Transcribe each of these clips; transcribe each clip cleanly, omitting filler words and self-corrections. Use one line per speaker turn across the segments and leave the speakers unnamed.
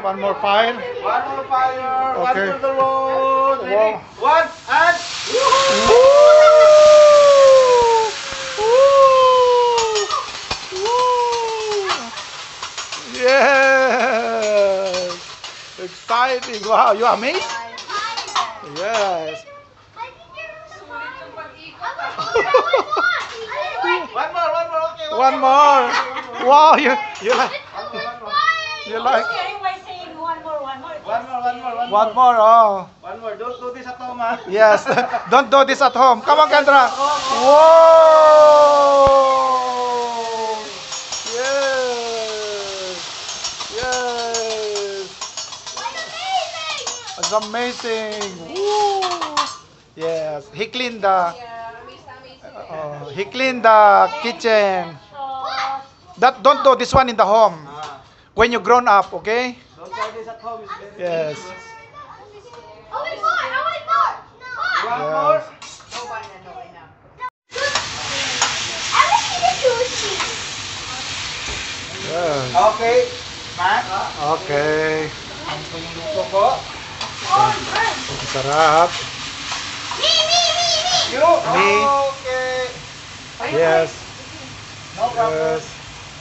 One more fire.
One more fire.
Okay.
One for the road. Ready?
Wow.
One and.
Woo! Woo! Woo! Yes! Exciting! Wow, you amazed? Yes.
One more. Okay.
One more. Wow, you like you like one more. Oh.
One more. Don't do this at home, ha?
Yes. Don't do this at home. Come on, Kendra. Whoa! Yes. Yes. It's amazing. Woo. Yes. He cleaned the kitchen. Don't do this one in the home. When you grown up, okay?
Don't try this at home. It's very
Yes.
dangerous.
Yeah.
One more.
Yeah.
Okay. Matt.
Okay.
Ang luto po.
Sarap.
You.
Me.
Okay.
Yes.
No problem.
Yes.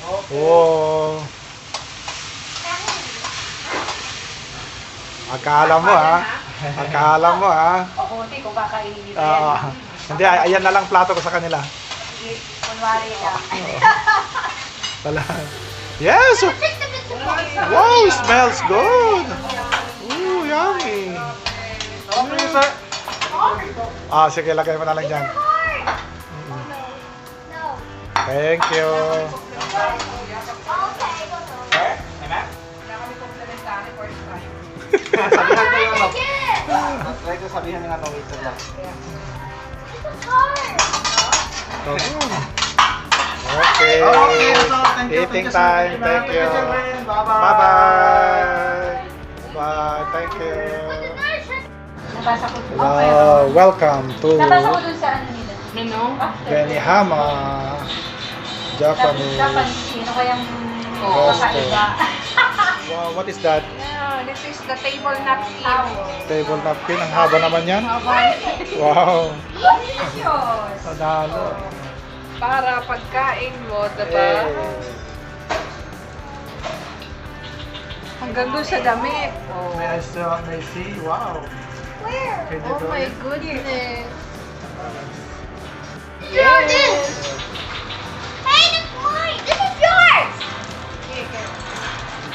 Okay.
Wow. Akala mo ha.
Kunti kung kakainin
Hindi, ayan na lang plato ko sa kanila.
Kunwari lang.
Wala. Yes. Wow, smells good. Ooh, yummy.
Okay, sir.
Sige, lagay mo na lang dyan. Thank you.
Eh? Matt? Try ko sabihan nga ng waiter lang.
Okay.
Okay, so thank you.
Eating time. Thank you.
Bye-bye.
Bye-bye. Bye. Thank you.
Nabasa ko dun.
Welcome to
Nabasa ko dun sa ano nila.
Benihana, Japanese.
Sino kayang
Resto.
kakaiba?
Wow, what is that?
Yeah, this is the table napkin.
Table napkin. Ang haba naman yan. Wow. Panalo.
Para pagkain mo, diba?
Eh,
Hanggang doon sa damit. Oh,
may I see? Wow.
Where?
Can you
oh
do
my
it?
goodness.
Yes. Hey, that's mine. This is yours.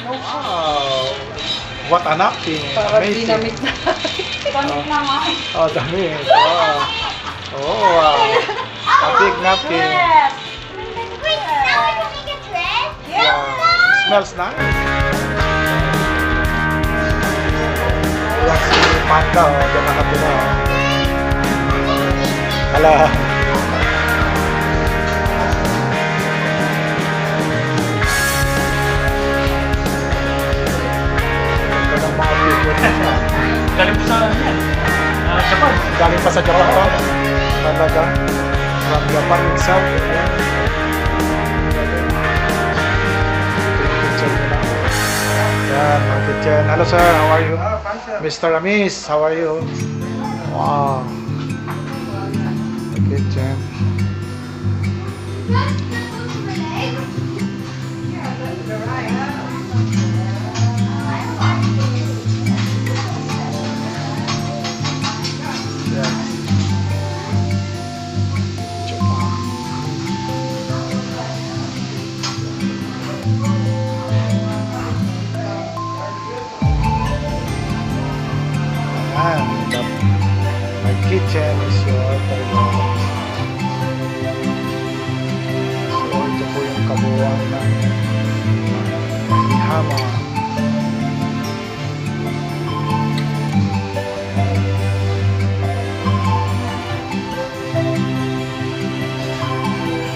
Wow. What a napkin.
Para
Amazing.
dinamit na.
Damit naman.
Oh, dami. Wow. Oh, wow. A big napkin.
Dress. Wait, now we can make a dress?
Wow. Smells nice. Ayan si Panda, oh. Diyan nakatira, oh. Hala. Ito ng mga video niya.
Galing po sa yan. Japan.
Galing pa sa Japan to. Talaga. From Japan itself. Ayan. Kitchen nila. Yan, mga kitchen. Hello sir, how are you? Mr. Amis, how are you? Wow. The kitchen. And my kitchen is your toilet. So ito po yung kabuuan ng Benihana.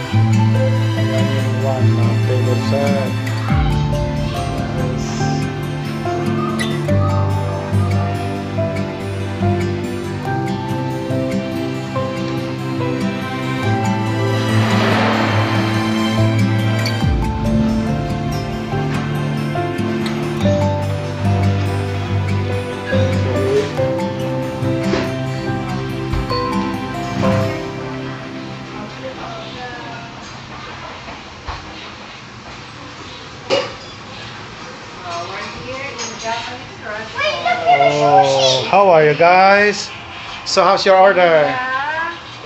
Ayan yung one table set. Yes. Oh, how are you guys? So how's your order?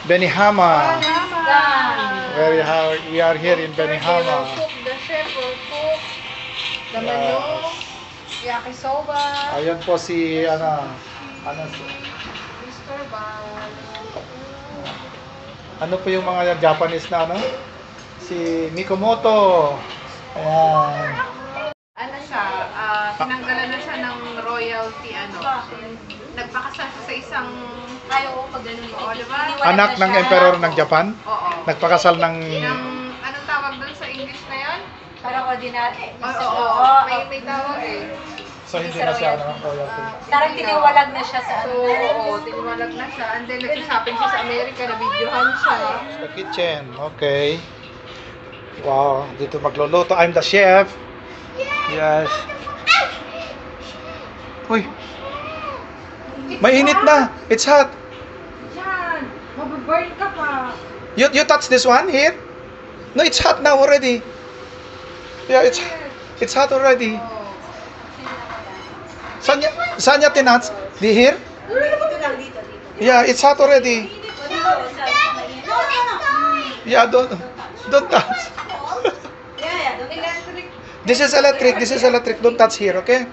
Benihana.
Done.
We are here in
They will
Benihana.
cook, the chef will cook the menu, yakisoba,
Ayun po si
Mr. Bal.
ano po yung mga Japanese na ano? Si Mikomoto. Ayan.
Ano siya, tinanggalan na siya ng royalty, nagpakasal siya sa isang,
Kayo, pag ganun
oo, diba?
Anak ng emperor ng Japan.
Oo.
Nagpakasal ng
Anong tawag doon sa English na yan?
Parang ordinary.
Oo, may tawag eh.
so hindi na siya ano, royalty.
Parang tiniwalag na siya sa
So, oo, tiniwalag na siya. And then, nag-shopping siya sa Amerika, na-videohan siya.
The kitchen. Okay. Wow, dito magluluto. I'm the chef. Yes. Uy. Mainit na. It's hot.
Yan! Mababurn ka pa.
You touch this one here? No, it's hot now already. Yeah, it's hot already. Saan niya tinats? Di here?
Dito lang, dito.
Yeah, it's hot already. Yeah, don't touch.
Electric.
This is electric. This is electric. Don't touch here, okay?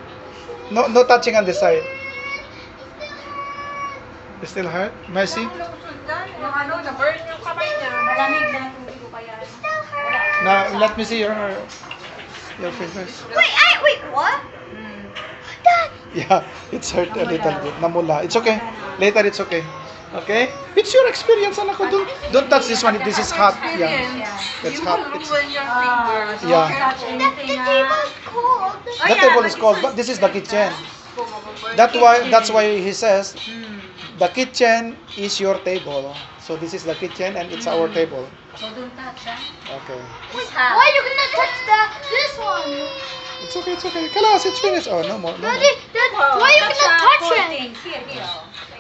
No touching on this side. It still hurt? Messy?
Yung na-burn yung kamay niya.
Malamig na tubig ko kaya.
Now, let me see your fingers.
Wait, what?
Yeah, it's hurt a little bit. Namula. It's okay. Later, it's okay. Okay? It's your experience, anak ko. Don't touch this one. This is hot. Yeah. It's
You
hot.
will
It's,
ruin your fingers.
Yeah.
Touch anything na.
Oh,
the table is cold, but this is the kitchen. That's why he says the kitchen is your table. So this is the kitchen and it's our table.
So don't touch, ha?
Okay.
Why are you gonna touch this one?
It's okay, it's okay. Kalas, it's finished. Oh, no more. No more.
Why are you gonna touch it?
Here.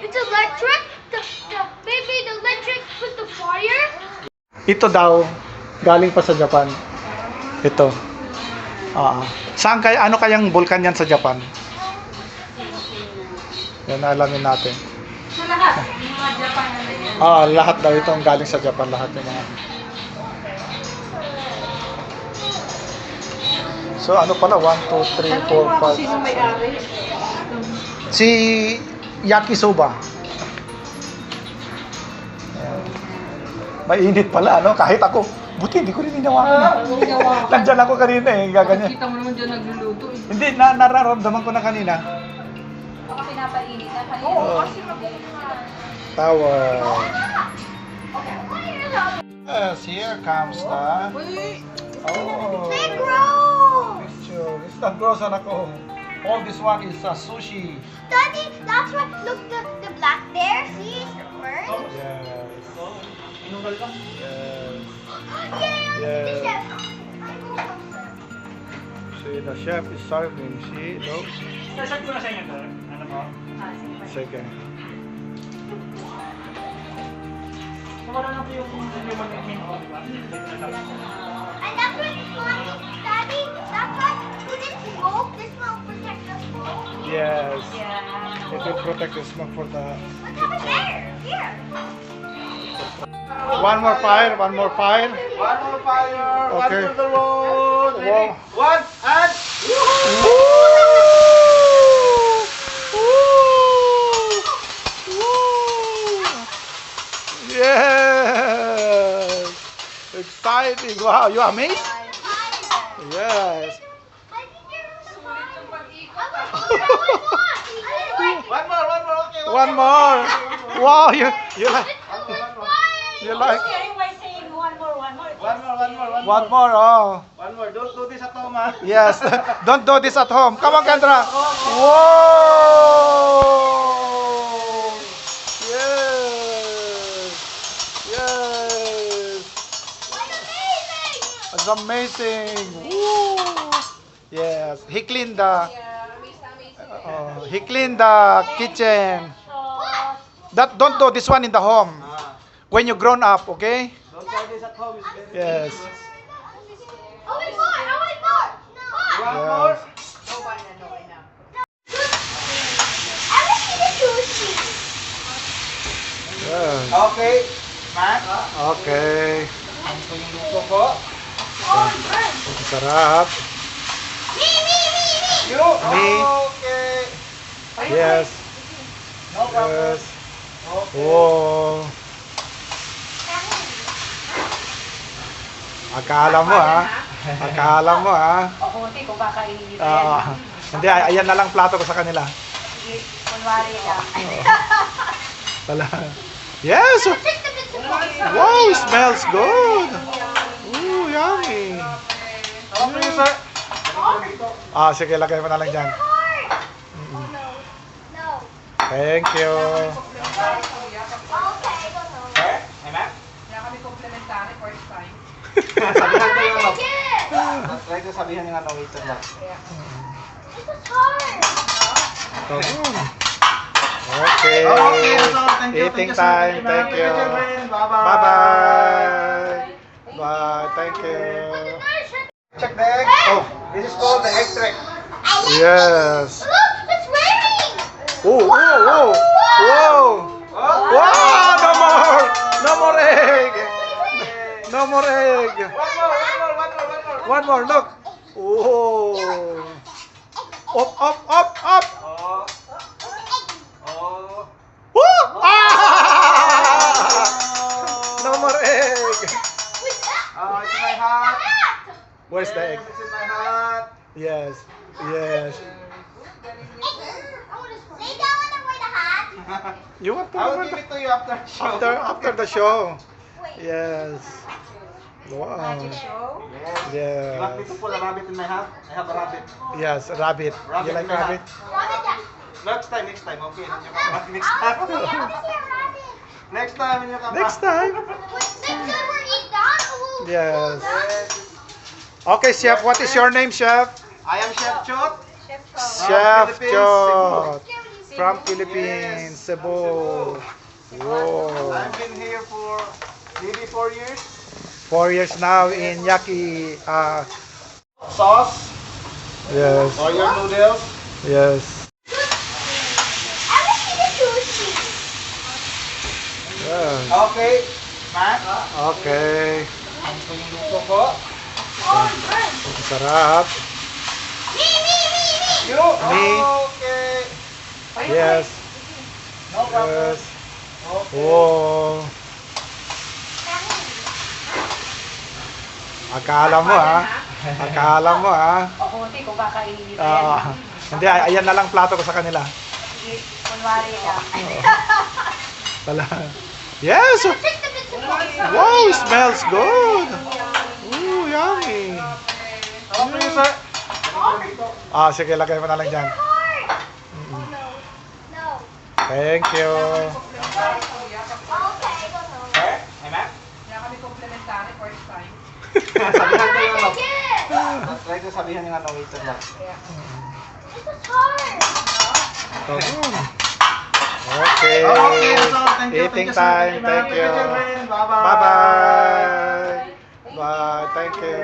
It's electric. Baby, the electric with the fire.
Ito daw, galing pa sa Japan. Ito. Saan kaya, ano kayang vulkan yan sa Japan? Yan, alamin natin.
So lahat, yung mga Japan na yan.
Lahat daw itong galing sa Japan, lahat yung mga. So ano pala, 1, 2, 3, 4, 5.
Sino may-ari?
Si yakisoba. Mainit pala, ano? Kahit ako, buti hindi ko rin hinawakan. Nandyan ako kanina eh, gaganyan.
Kita mo naman dyan nagluluto eh.
Hindi, nararamdaman ko na kanina.
Baka pinapainit na kanina.
Oo.
Kasi mabuhay.
Tower. Yes, here comes the...
Uy!
Oh,
They grow.
picture. It's not gross, anak ko. All this one is sushi.
Daddy, that's what. Look, the black there. See, it's the bird.
Yes.
Inunggal lang.
Yes.
Yay!
Yes.
Chef.
See, the chef is serving. See, look.
Sasad ko na sa inyo, sir. Ano po?
Second.
Wala na po yung mag-main po, di ba?
And that's what Daddy, that's what. With this smoke, this will protect the smoke.
Yes.
Yeah.
It will protect the smoke for the...
What's over there? Here.
One more fire, one more fire.
One more fire.
Okay.
One to the road. Ready?
Wow.
One and.
Woo! Woo! Woo! Yes! Exciting! Wow, you amazed? Yes.
One more. Okay.
One more. Wow, you like you like one more. Oh.
One more. Don't do this at home, ha?
Yes. Don't do this at home. Come on, Kendra. Whoa! Yes. Yes. It's amazing. Woo! Yes. He cleaned the kitchen. Don't do this one in the home. When you grown up, okay?
Don't try this at home. It's very
Yes.
dangerous.
Oh, wait, more.
One more.
Yes. Yan.
Okay. Mac.
Okay.
Ito yung luto po.
Sarap.
You.
Me.
Okay.
Yes.
No problem.
Yes.
Okay.
Wow. Akala mo ha? Akala mo ha?
O, hindi ko kakainin nito
Oo.
yan.
Hindi, ayan na lang plato ko sa kanila.
Kunwari lang.
Wala. Yes! Wow, smells good! Ooh, yummy!
Okay, sir.
Ah, sige, lagay mo na lang dyan. Thank you.
Eh? Hey, Mac.
Kaya kami complimentary first time.
Sabihan ko yung ano. Try ko sabihan yung ano, waiter na.
Okay.
Okay, so thank you.
Eating
Thank you, sir.
time. Thank you.
Bye-bye.
Bye-bye. Bye. Thank you.
Check the egg. Oh, this is called the egg trick.
Yes.
Look, it's raining.
Oh, whoa, whoa. Whoa. Wow, no more. No more egg. No more egg. One more, look. Oh. Up, up, up, up.
Oh. Oh.
Woo! Ah! No more egg.
Oh, it's in my hat.
Where's the egg?
It's in my hat.
Yes. Yes.
Lay down and wear the hat.
You want to
I will give it to you after the show.
after the show. Yes. Wow.
Yes.
Yeah.
You want me to pull a rabbit in my hat? I have a rabbit.
Yes, rabbit.
Rabbit
You like
in my
rabbit?
Next time, okay. When you come back, next time. Next time when you come
Next
back.
time.
We're eating dog.
Yes.
Yes.
Okay, chef. What is your name, chef?
I am Chef Chot.
Chef
Philippines,
Chot. From Philippines, Cebu. Whoa.
I've been here for maybe 4 years.
4 years now in Yaki.
Sauce
Yes.
or your noodles.
Yes.
I want to eat sushi.
Yeah.
Okay. Mac.
Okay.
Ito yung luto po.
Sarap.
You.
Me.
Okay.
Yes.
No problem.
Yes.
Okay.
Wow. Akala mo ha? Akala mo ha?
O, hindi ko kakainin nito
Oo.
yan.
Hindi, ayan na lang plato ko sa kanila.
Kunwari lang.
Wala. Yes! Wow, smells good! Ooh, yummy!
Okay, sir.
Ah, sige, lagay mo na lang dyan.
No.
Thank you.
Eh? Hey, Mac.
Kaya kami complimentary first time.
Sabihan ko yung ano. Try ko sabihan yung ano, waiter na.
Okay.
Okay, so thank you.
Eating
Thank you, sir.
time. Thank you.
Bye-bye.
Bye-bye. Bye. Thank you.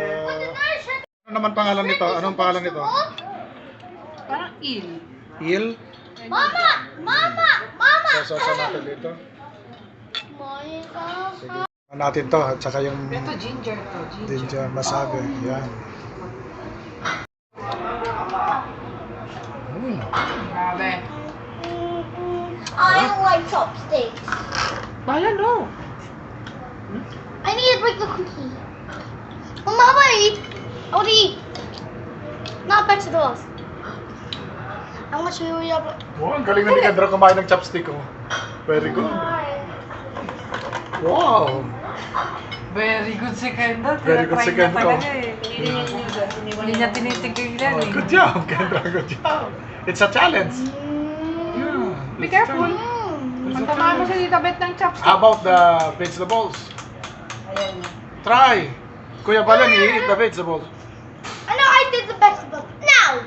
Ano naman pangalan nito? Anong pangalan nito?
Parang il.
Il?
Mama! Mama! Mama!
Sasosa natin dito.
Monica.
Sige. Natin to at saka yung
Ito ginger to.
ginger masabi. Yan.
Grabe.
I don't like chopsticks.
Bahala no.
I need to break the cookie. Mama, I want to eat. I want to eat. Not vegetables. I want to show you.
Wow, ang galing na ni Kendra kumain ng chopstick. Oh. Very good. Wow.
Very good si Kendall.
Very good si Kendall.
Hindi niya tinitigilan
Oh,
eh.
good job, Kendra. Good job. It's a challenge. Yeah.
Be
it's a
careful.
challenge. It's a
Pagtamaan mo
challenge.
sa tita Bet ng chopstick.
How about the vegetables? Try. Kuya Balen, he eat the vegetables.
I know I did the vegetables. Now!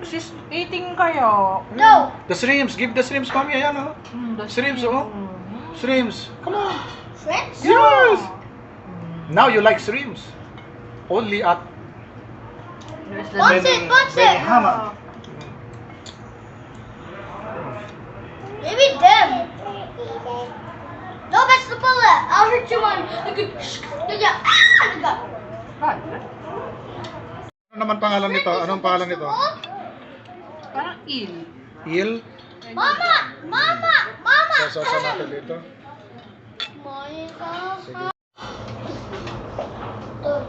She's eating kayo.
No!
The shrimps. Give the shrimps, mommy. Ayan, oh. Shrimps, oh. Shrimps. Come on.
Shrimps?
Yes. Now you like shrimps. Only at
What's it? What's it?
Benihana.
Maybe them. No vegetable. I'll hurt you one. Yeah.
Ano naman pangalan nito? Anong pangalan nito?
Parang il.
Il?
Mama! Mama! Mama!
Sasaw natin dito. Sige.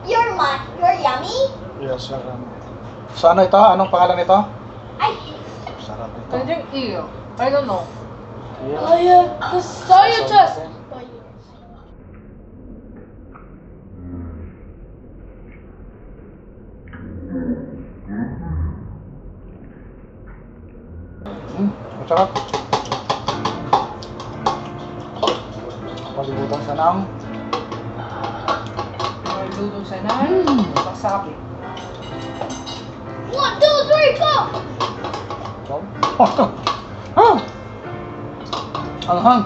You're yummy?
Yes, sir. So ano ito? Anong pangalan nito?
I
Sarap ito.
Ano yung il? I don't know.
Il.
soya just.
Masarap. Palibutan siya ng
Luto sa nan. Masarap eh.
1, 2, 3, go!
Ang hang.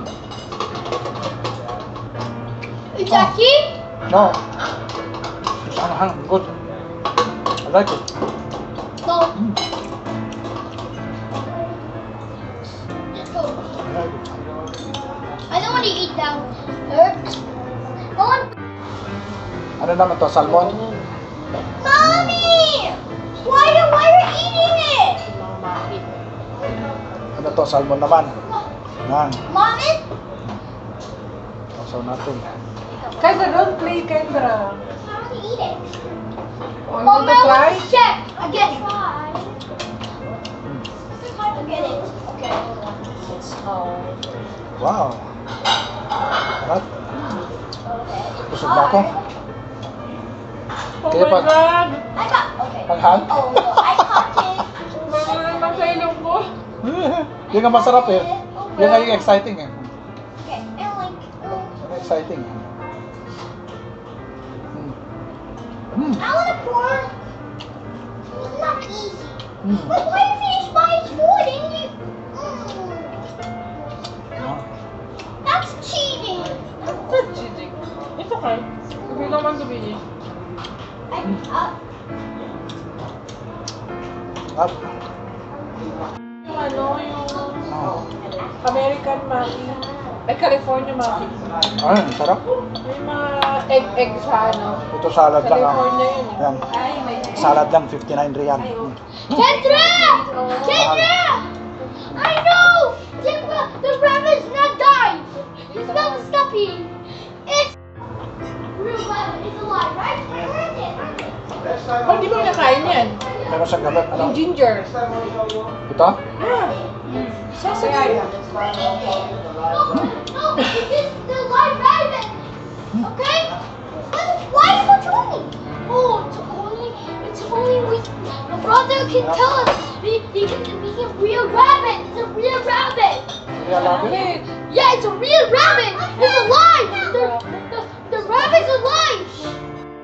Jackie?
No. It's ang hang. Good. I like it.
No. Let's go.
I like it.
I don't want to eat that one. Hurts. I want.
Ano naman to? Salmon?
Mommy! Why are you eating it?
Ano to? Salmon naman. Yan.
Mommy?
Sasaw natin.
Kendra, don't play Kendra.
I want to eat it.
Want
Mommy,
to
I
try?
want to check. I get it. I get it. Okay.
Wow. Sarap. Busog na ako.
Oh
Kaya
my
pag-
God!
I got. Okay.
Panghang?
Oh no, I caught it.
Mga naman sa ilong ko.
Yan ang masarap eh. Yan nga yung exciting eh.
Okay. And like.
Yan ang exciting eh.
I want to pour. It's not easy.
Mm.
But why you finish buying food and you? That's cheating.
Not cheating. It's okay. If you don't want to be eat.
Up.
Yung ano, yung
Oh.
American maki. Ay, California maki.
Ay, sarap.
May mga egg sa ano.
Ito salad lang ah.
California yun.
Yan. Salad lang, 59 riyan.
Kendra! Kendra! I know! The rabbit's not died! It's not stuffy! It's real rabbit. It's alive, right? Where is it?
Oh, di ba nakain yan?
Meron siyang gabi. Ano?
Yung ginger.
Ito?
Sasaya.
No, this is the live rabbit! Okay? Why are you doing? Oh, it's only my brother can tell us. He can be a real rabbit. It's a real rabbit.
Real rabbit?
Yeah, it's a real rabbit. It's alive. The rabbit's alive.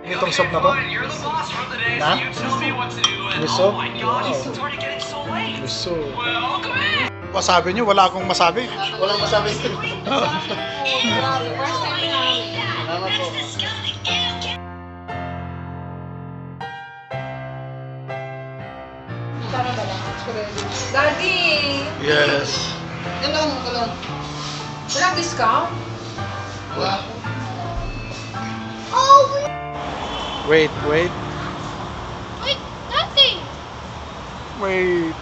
Itong soup na to?
You're the boss for the day,
Huh?
so you tell me what to do. And
Gusto?
oh my god,
Wow.
it's already getting so late.
Gusto.
Well, come in.
Masabi nyo, wala akong masabi.
Walang masabi.
First time namin.
Salamat po.
Sana ba lang? Daddy!
Yes.
Walang discount?
Oh,
Wait, wait.
wait, nothing.
Wait.